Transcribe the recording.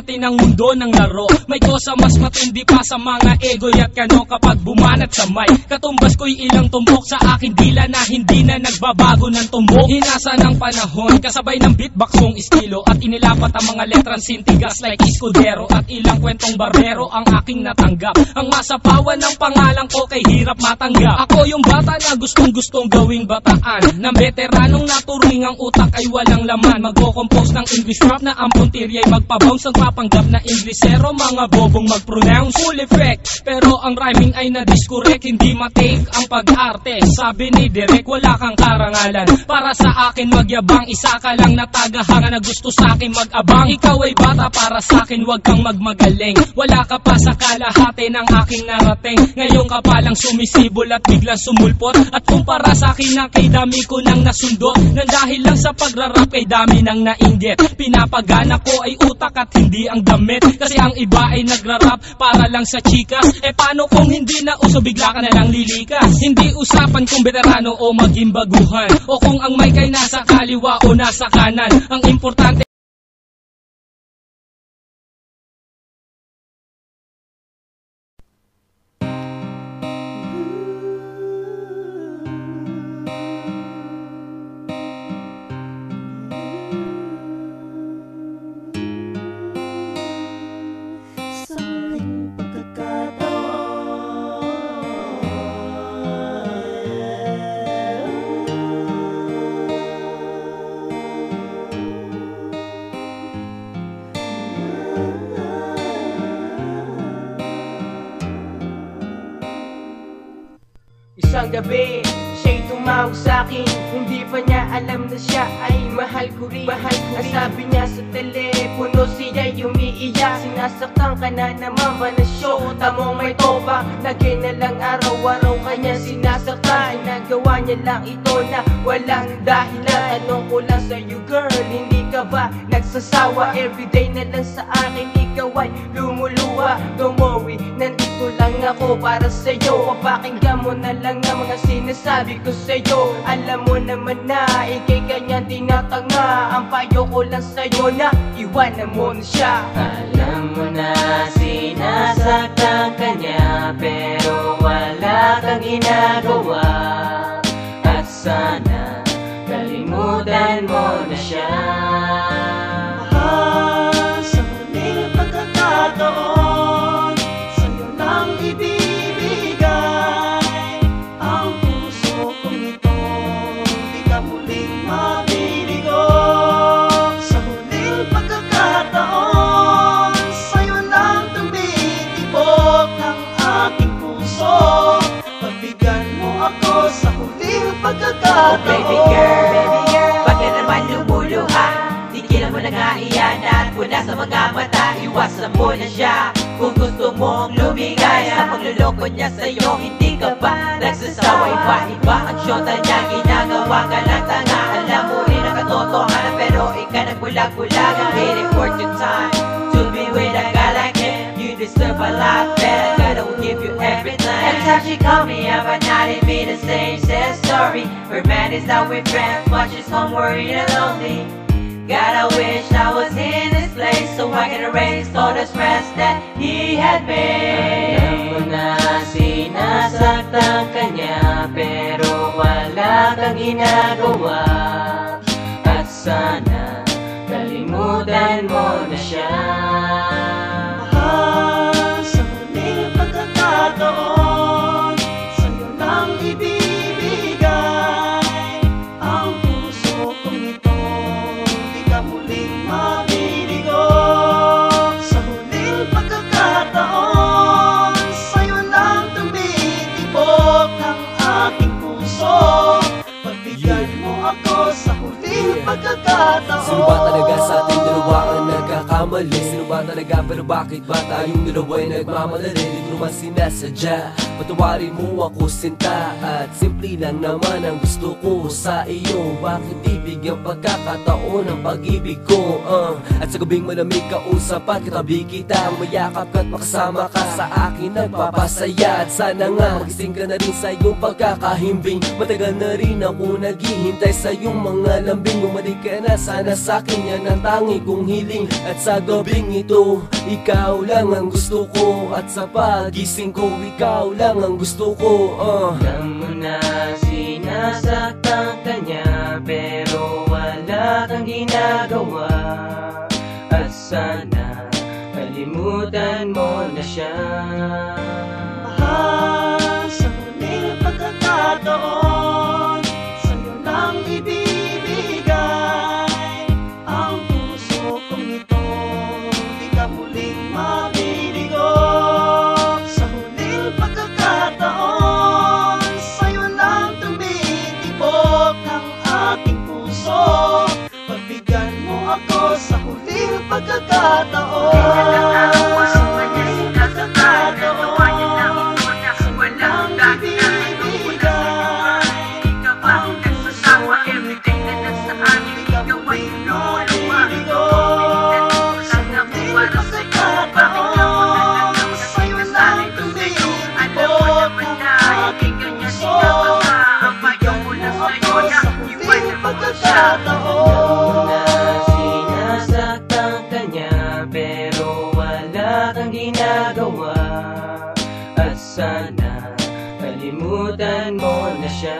natin ang mundo ng laro. May kosa mas matindi pa sa mga egoy at kano kapag bumanat sa mic. Katumbas ko'y ilang tumbok sa akin dila na hindi na nagbabago ng tumbok. Hinasa ng panahon, kasabay ng beatbox kong estilo at inilapat ang mga letrang sintigas like Escudero at ilang kwentong barbero ang aking natanggap. Ang masapawan ng pangalan ko kay hirap matanggap. Ako yung bata na gustong gawing bataan, ng veteranong naturing ang utak ay walang laman. Magko-compose ng English rap na ang puntirya'y magpabounce. Ang papanggap na Inglesero, mga bobong mag-pronounce full effect. Pero ang rhyming ay na-discorrect, hindi matake ang pag-arte. Sabi ni Derek, wala kang karangalan para sa akin magyabang. Isa ka lang na tagahanga na gusto sa akin mag-abang. Ikaw ay bata para sa akin, wag kang magmagaling. Wala ka pa sa kalahati ng aking narating. Ngayon ka palang sumisibol at biglang sumulpot. At kumpara sa akin na kay dami ko nang nasundot, nang dahil lang sa pagrarap kay dami nang nainggit. Pinapagana ko ay utak at hindi ang damit. Kasi ang iba ay nagrarap para lang sa chikas. E paano kung hindi na uso, bigla ka na lang lilikas. Hindi usapan kung veterano o maging baguhan, o kung ang mic ay nasa kaliwa o nasa kanan. Ang importante isang gabi, siya'y tumawag sa'kin. Hindi pa niya alam na siya ay mahal ko rin. Nasabi niya sa telepono, siya'y umiiyak. Sinasaktan ka na naman ba na show? Tamong may toba, lagi na lang araw-araw kanya sinasaktan. Nagawa niya lang ito na walang dahilan. Tanong ko lang sa'yo girl, hindi ka ba nagsasawa? Everyday na lang sa akin ikaw ay lumuluha. Don't worry, nandito lang ako para sa'yo. Papakinggan mo na lang ang mga sinasabi ko sa'yo. Alam mo naman na ikay kanyang tinatanga. Ang payo ko lang sa'yo na iwanan mo na siya. Alam mo na sinasaktan kanya, pero wala kang ginagawa. At sana kalimutan mo na siya. Sa huling pagkakataon, sa'yo lang ibibigay ang puso kong ito. Di ka muling mabiligo. Sa huling pagkakataon, sa'yo lang tumitibok ang aking puso. Pagbigyan mo ako sa huling pagkakataon. Oh baby girl, bakit naman lumuluha? Tigilan mo na nga iyan at mula sa mga mata, iwasan mo na siya. Kung gusto mong lumigay sa pagluloko niya sa'yo, hindi ka ba nagsasawa? Iba-iba ang syota niya, ginagawa ka lang tanga. Alam mo rin ang katotohanan, pero ikaw nagbulag-bulag. I'm waiting for your time to be with a guy like him. You deserve a lot better, God will give you everything. Every time she call me up at night, it be the same sad story. Her man is out with friends, watches home worried and lonely. God, I wish I was in this place so I can erase all the stress that he had made. Alam mo na sinasaktan kanya, pero wala kang ginagawa. At sana kalimutan mo na siya. Sa huling pagkakataon, sa'yo lang ibibigay ang puso kong ito. Di ka muling mabiligo. Sa huling pagkakataon, sa'yo lang tumitibok ang aking puso. Pagbigyan mo ako sa huling pagkakataon. Sino ba talaga sa ating dalawa ang nagkakamali? Sino ba talaga, pero bakit ba tayong dalawa'y nagmamadali? Di ko naman sinasadya, patawarin mo ako sinta. At simple lang naman ang gusto ko sa iyo. Bakit di bigyan pagkakataon ang pag-ibig ko? At sa gabing malamig kausap at katabi kita, mayakap ka't makasama ka sa akin nagpapasaya. At sana nga magising ka na rin sa iyong pagkakahimbing. Matagal na rin ako naghihintay sa iyong mga lambing. Bumalik ka na sana sa'kin, yan ang tangi kong hiling. At sa gabing ito, ikaw lang ang gusto ko. At sa pagising ko, ikaw lang ang gusto ko. Alam mo na sinasaktan ka niya, pero wala kang ginagawa. At sana kalimutan mo na siya. Mahal, sa huling pagkakataon, sa'yo lang ibibigay ang puso kong ito. Di ka muling mabibigo. Sa huling pagkakataon, sa'yo lang tumitibok ang aking puso. Pagbigyan mo ako sa huling pagkakataon. Sa huling pagkakataon, sinasaktan ka niya, pero wala kang ginagawa. At sana kalimutan mo na siya.